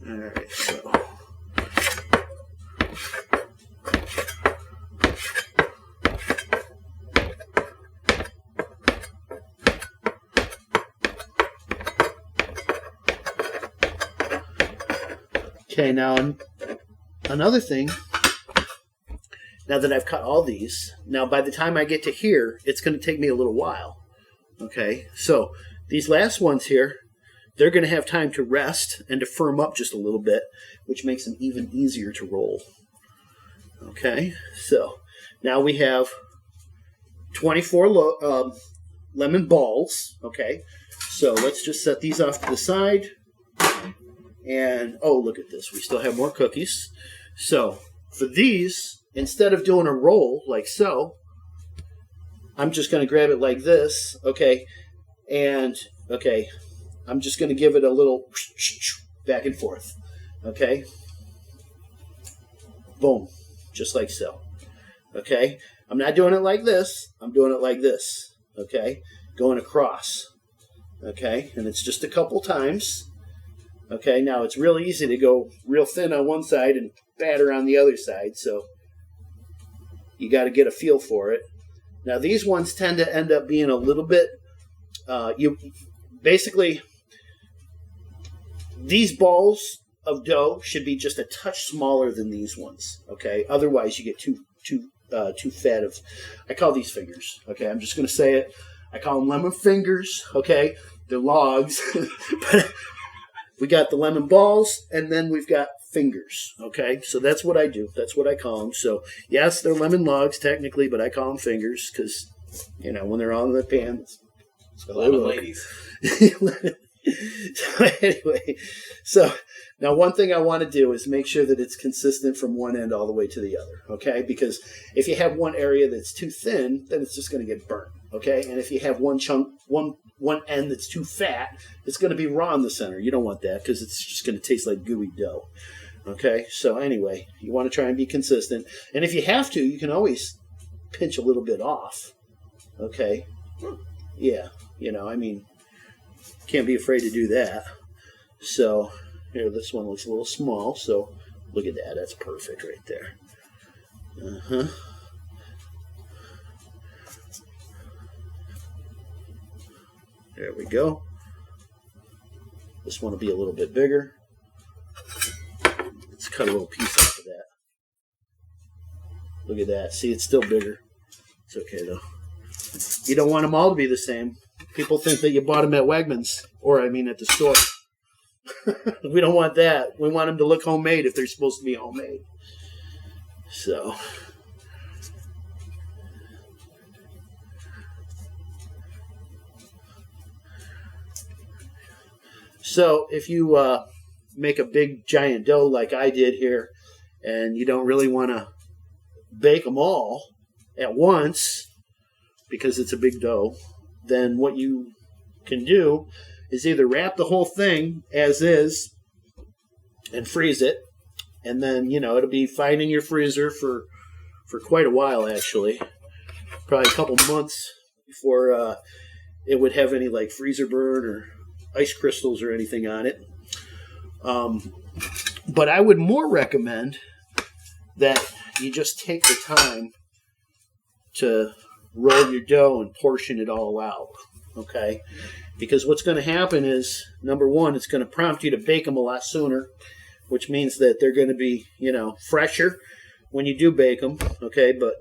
All right, so. Okay, now another thing, now that I've cut all these, now by the time I get to here, it's going to take me a little while. Okay, so these last ones here, they're going to have time to rest and to firm up just a little bit, which makes them even easier to roll. Okay, so now we have 24 lemon balls. Okay, so let's just set these off to the side. And, oh, look at this. We still have more cookies. So, for these, instead of doing a roll like so, I'm just going to grab it like this, okay? And, okay, I'm just going to give it a little back and forth, okay? Boom, just like so, okay? I'm not doing it like this. I'm doing it like this, okay? Going across, okay? And it's just a couple times. Okay, now it's real easy to go real thin on one side and fatter on the other side, so you got to get a feel for it. Now these ones tend to end up being a little bit, these balls of dough should be just a touch smaller than these ones. Okay, otherwise you get too fat of. I call these fingers. Okay, I'm just going to say it. I call them lemon fingers. Okay, they're logs, but. We got the lemon balls, and then we've got fingers, okay? So that's what I do. That's what I call them. So, yes, they're lemon logs technically, but I call them fingers because, when they're all in the pan, it's lemon ladies. So anyway, so now one thing I want to do is make sure that it's consistent from one end all the way to the other, okay? Because if you have one area that's too thin, then it's just going to get burnt, okay? And if you have one end that's too fat, it's going to be raw in the center. You don't want that because it's just going to taste like gooey dough, okay? So anyway, you want to try and be consistent. And if you have to, you can always pinch a little bit off, okay? Yeah, can't be afraid to do that. So, here, this one looks a little small, so look at that. That's perfect right there. There we go. This one will be a little bit bigger. Let's cut a little piece off of that. Look at that. See, it's still bigger. It's okay, though. You don't want them all to be the same. People think that you bought them at Wegmans, at the store. We don't want that. We want them to look homemade if they're supposed to be homemade. So if you make a big giant dough like I did here, and you don't really want to bake them all at once because it's a big dough, then what you can do is either wrap the whole thing as is and freeze it, and then, it'll be fine in your freezer for quite a while, actually. Probably a couple months before it would have any, freezer burn or ice crystals or anything on it. But I would more recommend that you just take the time to roll your dough and portion it all out, okay? Because what's going to happen is, number one, it's going to prompt you to bake them a lot sooner, which means that they're going to be, fresher when you do bake them, okay? But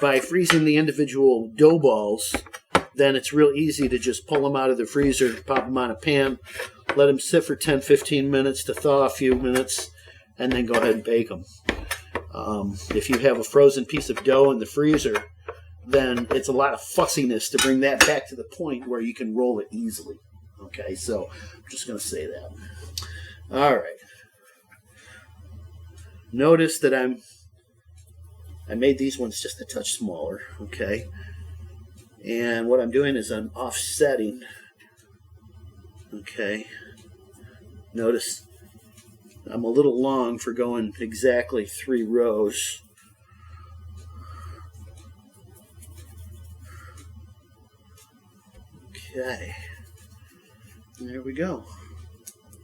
by freezing the individual dough balls, then it's real easy to just pull them out of the freezer, pop them on a pan, let them sit for 10, 15 minutes to thaw a few minutes, and then go ahead and bake them. If you have a frozen piece of dough in the freezer, then it's a lot of fussiness to bring that back to the point where you can roll it easily. Okay, so I'm just going to say that. All right. Notice that I made these ones just a touch smaller, okay? And what I'm doing is I'm offsetting, okay? Notice I'm a little long for going exactly 3 rows. Okay. There we go.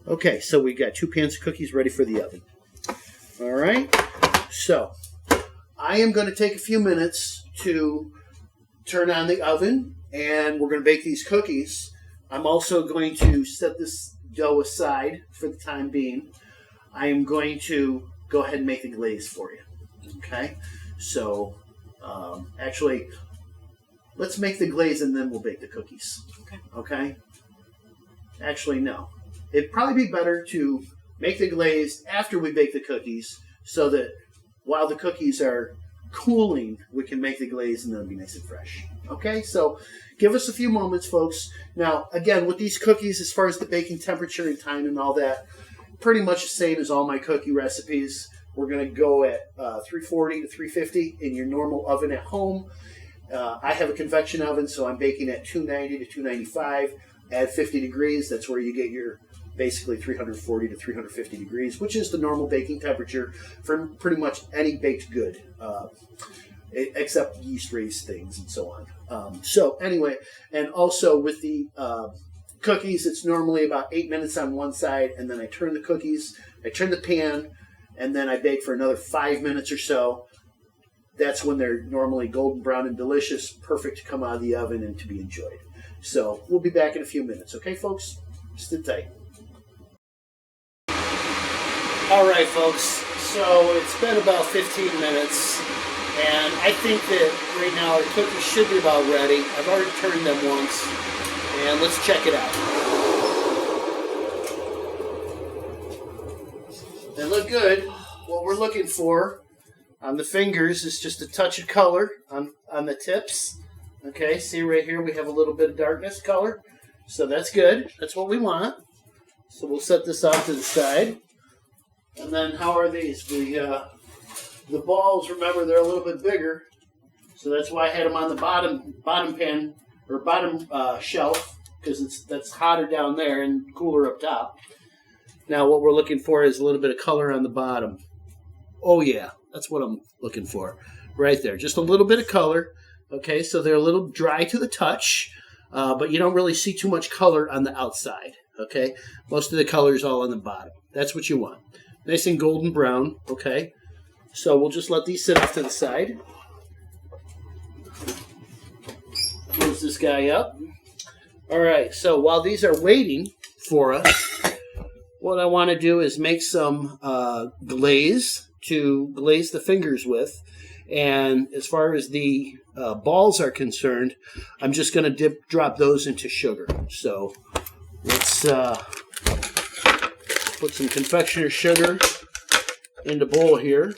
Okay, so we got 2 pans of cookies ready for the oven. All right, so I am going to take a few minutes to turn on the oven, and we're going to bake these cookies. I'm also going to set this dough aside for the time being. I am going to go ahead and make the glaze for you. Okay, so actually, let's make the glaze and then we'll bake the cookies. Okay? Actually, no. It'd probably be better to make the glaze after we bake the cookies so that while the cookies are cooling, we can make the glaze and then it'll be nice and fresh. Okay, so give us a few moments, folks. Now, again, with these cookies, as far as the baking temperature and time and all that, pretty much the same as all my cookie recipes. We're going to go at 340 to 350 in your normal oven at home. I have a convection oven, so I'm baking at 290 to 295 at 50 degrees. That's where you get your basically 340 to 350 degrees, which is the normal baking temperature for pretty much any baked good, except yeast-raised things and so on. So anyway, and also with the cookies, it's normally about 8 minutes on one side, and then I turn the cookies, I turn the pan, and then I bake for another 5 minutes or so. That's when they're normally golden brown and delicious, perfect to come out of the oven and to be enjoyed. So we'll be back in a few minutes. Okay, folks? Sit tight. All right, folks. So it's been about 15 minutes, and I think that right now our cookies should be about ready. I've already turned them once, and let's check it out. They look good. What we're looking for on the fingers is just a touch of color on the tips. Okay, see right here we have a little bit of darkness color. So that's good. That's what we want. So we'll set this off to the side. And then how are these? The balls, remember, they're a little bit bigger. So that's why I had them on the bottom pan or bottom shelf, because that's hotter down there and cooler up top. Now what we're looking for is a little bit of color on the bottom. Oh yeah, that's what I'm looking for. Right there, just a little bit of color. Okay, so they're a little dry to the touch, but you don't really see too much color on the outside. Okay, most of the color is all on the bottom. That's what you want. Nice and golden brown. Okay, so we'll just let these sit off to the side. Close this guy up. All right, so while these are waiting for us, what I want to do is make some glaze to glaze the fingers with. And as far as the balls are concerned, I'm just going to drop those into sugar. So let's put some confectioner's sugar in the bowl here.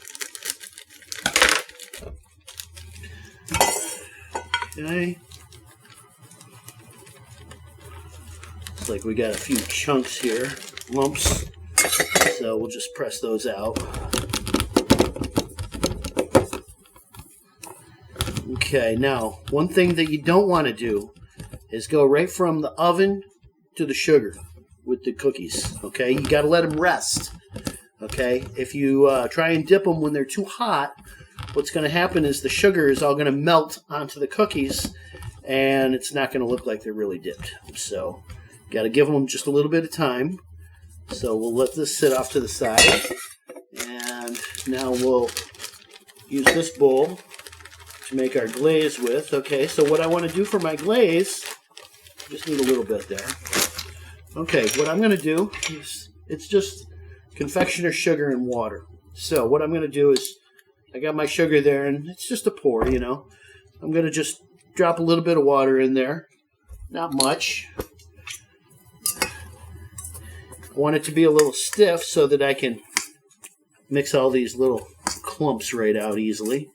Okay. Looks like we got a few chunks here, lumps. So we'll just press those out. Okay, now, one thing that you don't want to do is go right from the oven to the sugar with the cookies, okay? You got to let them rest, okay? If you try and dip them when they're too hot, what's going to happen is the sugar is all going to melt onto the cookies, and it's not going to look like they're really dipped. So, got to give them just a little bit of time. So, we'll let this sit off to the side, and now we'll use this bowl to make our glaze with. Okay, so what I want to do for my glaze, just need a little bit there. Okay, what I'm going to do is, it's just confectioner's sugar and water. So what I'm going to do is, I got my sugar there, and it's just a pour, you know. I'm going to just drop a little bit of water in there. Not much. I want it to be a little stiff so that I can mix all these little clumps right out easily.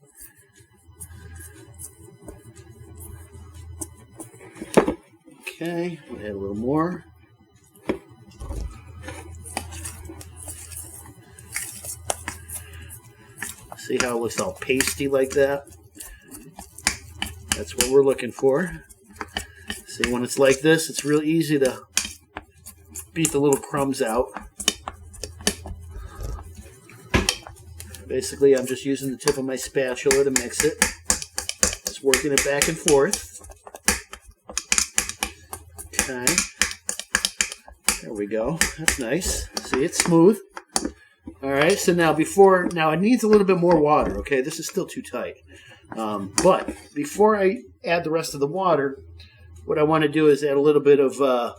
Okay, we'll add a little more. See how it looks all pasty like that? That's what we're looking for. See, when it's like this, it's real easy to beat the little crumbs out. Basically, I'm just using the tip of my spatula to mix it. Just working it back and forth. Okay. There we go. That's nice. See, it's smooth. All right, so now it needs a little bit more water, okay? This is still too tight. But before I add the rest of the water, what I want to do is add a little bit of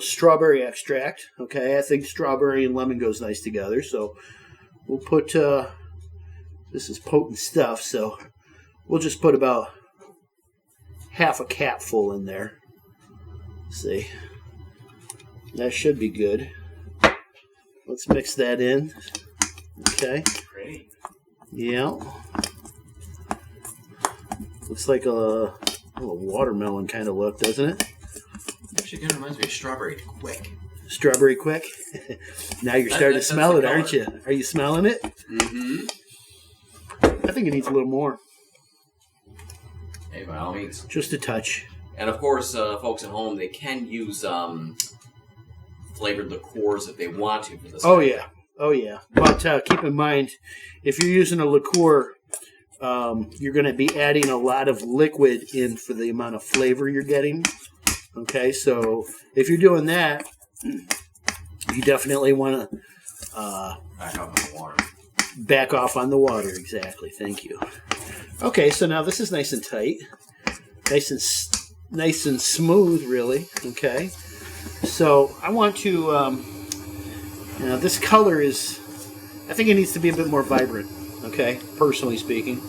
strawberry extract, okay? I think strawberry and lemon goes nice together, so we'll put, this is potent stuff, so we'll just put about half a capful in there. Let's see. That should be good. Let's mix that in. Okay. Great. Yeah. Looks like a watermelon kind of look, doesn't it? Actually, kind of reminds me of strawberry quick. Strawberry quick? Now you're starting to smell it, aren't you? Are you smelling it? Mm-hmm. I think it needs a little more. Hey, by all means. Just a touch. And of course, folks at home, they can use flavored liqueurs if they want to for this. Oh, yeah. Oh, yeah. But keep in mind, if you're using a liqueur, you're going to be adding a lot of liquid in for the amount of flavor you're getting. Okay, so if you're doing that, you definitely want to back off on the water. Back off on the water, exactly. Thank you. Okay, so now this is nice and tight, nice and smooth, really. Okay, so I want to. This color is. I think it needs to be a bit more vibrant. Okay, personally speaking,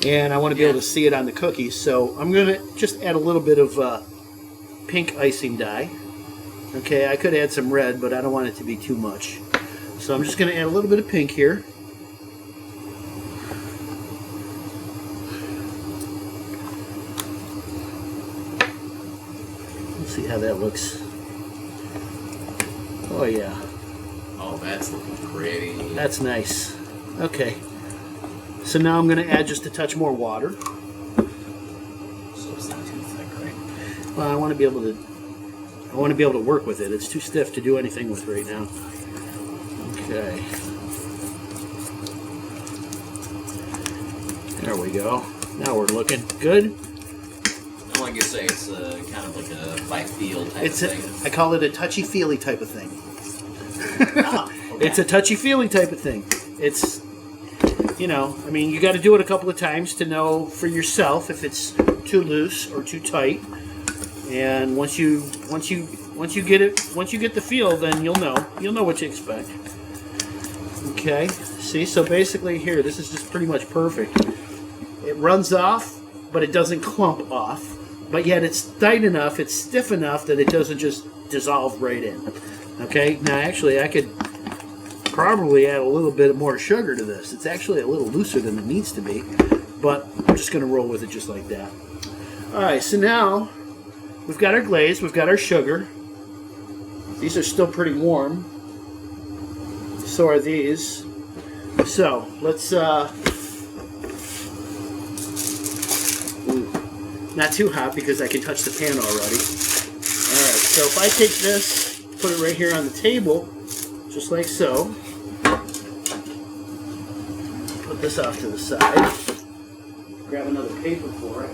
and I want to be able to see it on the cookies. So I'm gonna just add a little bit of pink icing dye. Okay, I could add some red, but I don't want it to be too much. So I'm just going to add a little bit of pink here. Let's see how that looks. Oh, yeah. Oh, that's looking pretty. That's nice. Okay. So now I'm going to add just a touch more water. So it's not too thick, right? Well, I want to be able to work with it. It's too stiff to do anything with right now. Okay. There we go. Now we're looking good. I like you say it's kind of like a by feel type of thing. I call it a touchy-feely type of thing. Okay. It's a touchy-feely type of thing. It's, I mean, you got to do it a couple of times to know for yourself if it's too loose or too tight. And once you get the feel, then you'll know what to expect. Okay, see, so basically here, this is just pretty much perfect. It runs off, but it doesn't clump off. But yet it's tight enough, it's stiff enough that it doesn't just dissolve right in. Okay, now actually I could probably add a little bit more sugar to this. It's actually a little looser than it needs to be, but I'm just going to roll with it just like that. All right, so now we've got our glaze, we've got our sugar. These are still pretty warm. So are these. So let's, not too hot because I can touch the pan already. Alright, so if I take this, put it right here on the table, just like so. Put this off to the side. Grab another paper for it.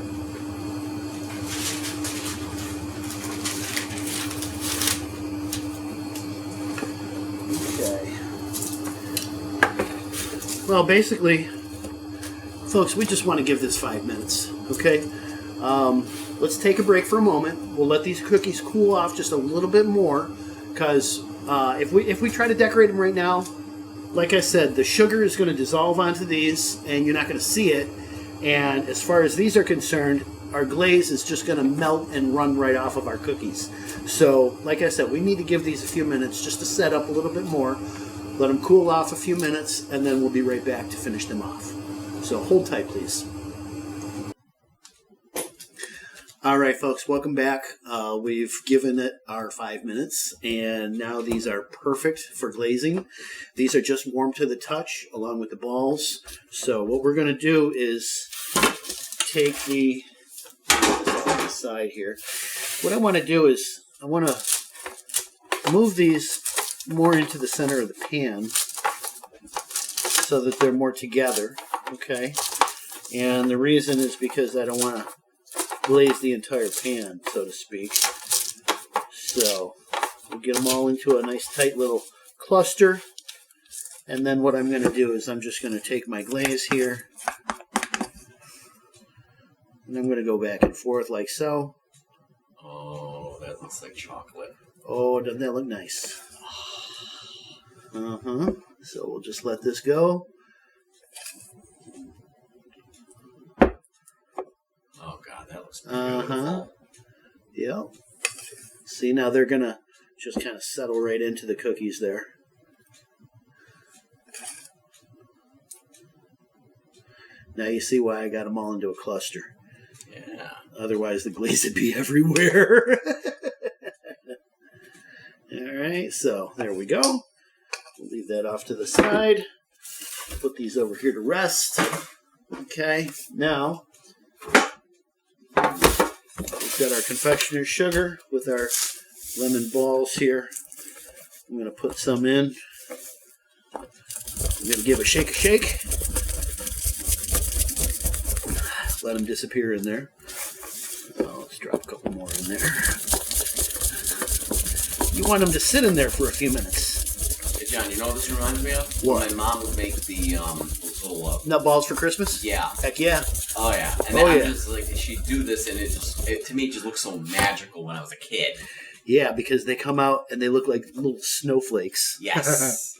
Well, basically, folks, we just want to give this 5 minutes, okay? Let's take a break for a moment. We'll let these cookies cool off just a little bit more, because if we try to decorate them right now, like I said, the sugar is going to dissolve onto these, and you're not going to see it. And as far as these are concerned, our glaze is just going to melt and run right off of our cookies. So, like I said, we need to give these a few minutes just to set up a little bit more. Let them cool off a few minutes, and then we'll be right back to finish them off. So hold tight, please. All right, folks, welcome back. We've given it our 5 minutes, and now these are perfect for glazing. These are just warm to the touch, along with the balls. So what we're going to do is take the side here. What I want to do is I want to move these more into the center of the pan so that they're more together, okay? And the reason is because I don't want to glaze the entire pan, so to speak. So We'll get them all into a nice tight little cluster. And then what I'm going to do is I'm just going to take my glaze here. And I'm going to go back and forth like so. Oh, that looks like chocolate. Oh, doesn't that look nice? Uh-huh. So we'll just let this go. Oh, God, that looks beautiful. Yep. See, now they're going to just kind of settle right into the cookies there. Now you see why I got them all into a cluster. Yeah. Otherwise, the glaze would be everywhere. All right, so there we go. We'll leave that off to the side. Put these over here to rest. Okay, now we've got our confectioner's sugar with our lemon balls here. I'm going to put some in. I'm going to give a shake. Let them disappear in there. Let's drop a couple more in there. You want them to sit in there for a few minutes. Hey, John, you know what this reminds me of? What? My mom would make the little... Nut balls for Christmas? Yeah. Heck yeah. Oh, yeah. And then I'm just like, she'd do this, and to me, it just looked so magical when I was a kid. Yeah, because they come out and they look like little snowflakes. Yes.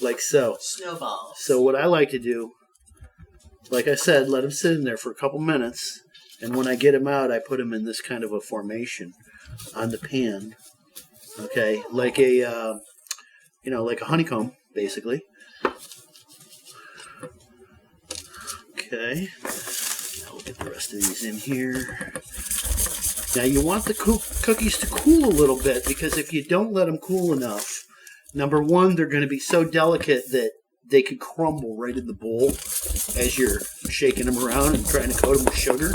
Like so. Snowballs. So what I like to do, like I said, let them sit in there for a couple minutes. And when I get them out, I put them in this kind of a formation on the pan. Okay, like a, like a honeycomb, basically. Okay, now we'll get the rest of these in here. Now you want the cookies to cool a little bit, because if you don't let them cool enough, number one, they're going to be so delicate that they could crumble right in the bowl as you're shaking them around and trying to coat them with sugar.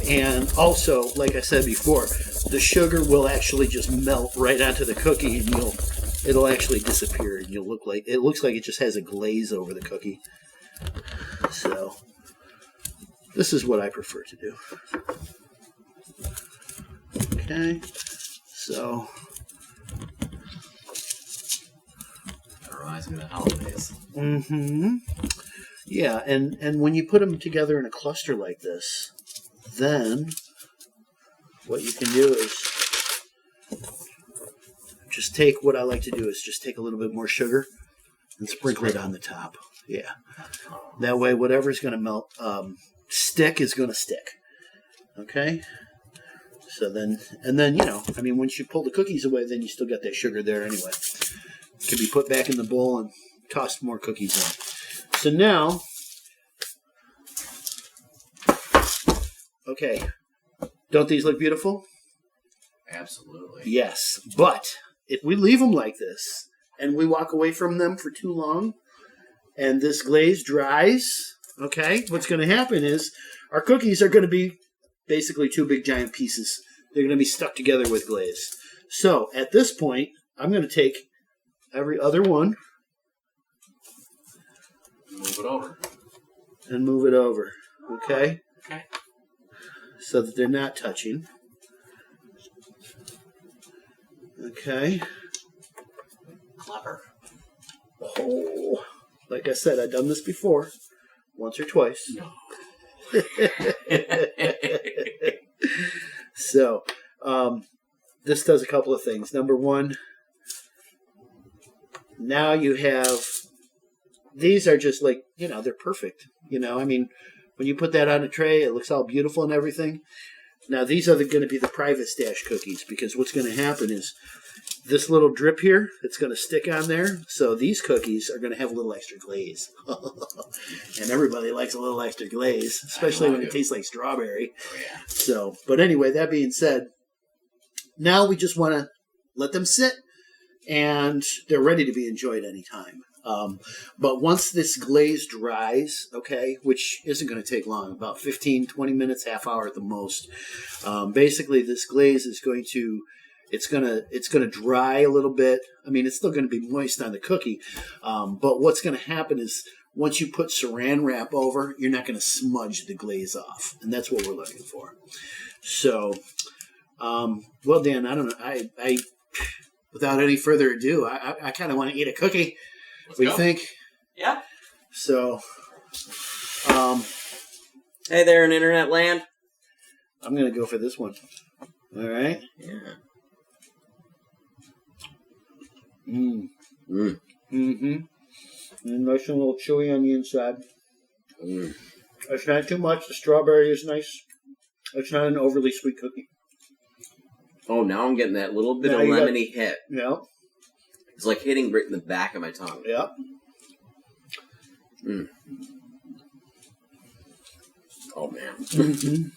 And also, like I said before, the sugar will actually just melt right onto the cookie, and it'll actually disappear, and it looks like it just has a glaze over the cookie. So this is what I prefer to do. Okay, so that reminds me of the holidays. Mm-hmm. Yeah, and when you put them together in a cluster like this, then what you can do is just take, what I like to do is just take a little bit more sugar and sprinkle it on the top. Yeah. That way, whatever's going to melt, stick is going to stick. Okay? So then, once you pull the cookies away, then you still got that sugar there anyway. It can be put back in the bowl and tossed more cookies in. So now, okay, don't these look beautiful? Absolutely. Yes, but if we leave them like this and we walk away from them for too long and this glaze dries, okay, what's going to happen is our cookies are going to be basically two big giant pieces. They're going to be stuck together with glaze. So at this point, I'm going to take every other one Move it over. and move it over, okay? Okay. So that they're not touching. Okay. Clever. Oh, like I said, I've done this before, once or twice. No. So, this does a couple of things. Number one, now you have, these are just like, they're perfect. When you put that on a tray, it looks all beautiful and everything. Now, these are going to be the private stash cookies, because what's going to happen is this little drip here, it's going to stick on there. So these cookies are going to have a little extra glaze. And everybody likes a little extra glaze, especially when it tastes like strawberry. Oh, yeah. So, but anyway, that being said, now we just want to let them sit, and they're ready to be enjoyed anytime. But once this glaze dries, okay, which isn't going to take long, about 15, 20 minutes, half hour at the most, basically this glaze is going to, it's going to dry a little bit. I mean, it's still going to be moist on the cookie. But what's going to happen is once you put saran wrap over, you're not going to smudge the glaze off. And that's what we're looking for. So, well, Dan, I don't know. without any further ado, I kind of want to eat a cookie. Let's What do go. you think? Yeah. So, Hey there in internet land. I'm going to go for this one. All right. Yeah. Mm-hmm. And nice and a little chewy on the inside. It's not too much. The strawberry is nice. It's not an overly sweet cookie. Oh, now I'm getting that little bit Now of you got- lemony hit. Yeah. It's like hitting right in the back of my tongue. Yeah. Oh, man. Mm-hmm.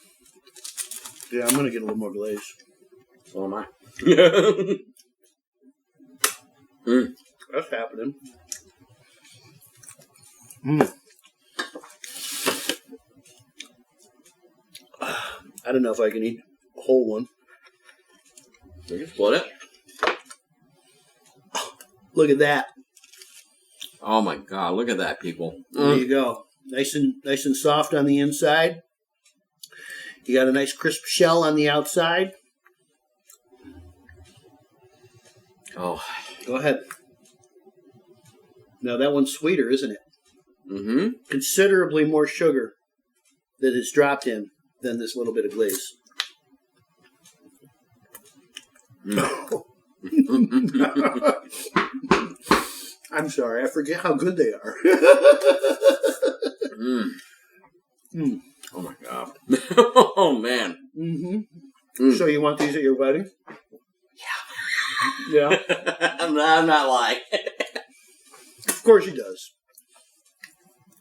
Yeah, I'm going to get a little more glaze. So am I. That's happening. I don't know if I can eat a whole one. We can split it. Look at that. Oh, my God. Look at that, people. There you go. Nice and soft on the inside. You got a nice crisp shell on the outside. Oh. Go ahead. Now that one's sweeter, isn't it? Mm-hmm. Considerably more sugar that is dropped in than this little bit of glaze. I'm sorry, I forget how good they are. Oh, my God. Oh, man. So you want these at your wedding? Yeah. I'm not lying. Of course he does.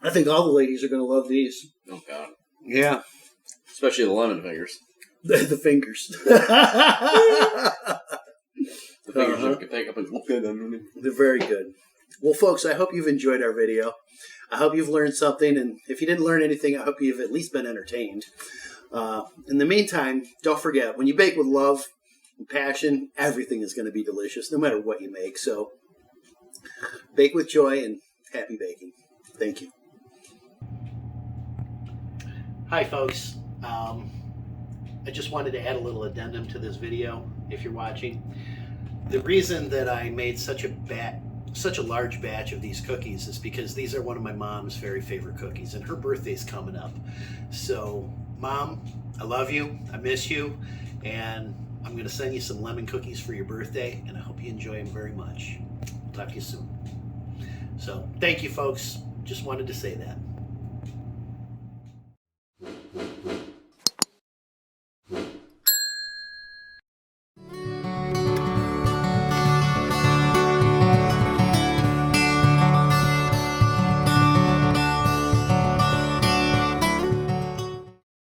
I think all the ladies are going to love these. Oh, God. Yeah. Especially the lemon fingers. The fingers. The fingers you can pick up and look at them. They're very good. Well, folks, I hope you've enjoyed our video. I hope you've learned something, and if you didn't learn anything, I hope you've at least been entertained. In the meantime, don't forget, when you bake with love and passion, everything is going to be delicious, no matter what you make. So, bake with joy and happy baking. Thank you. Hi, folks. I just wanted to add a little addendum to this video, if you're watching. The reason that I made such a large batch of these cookies is because these are one of my mom's very favorite cookies, and her birthday's coming up. So, Mom, I love you, I miss you, and I'm going to send you some lemon cookies for your birthday, and I hope you enjoy them very much. Talk to you soon. So, thank you, folks. Just wanted to say that.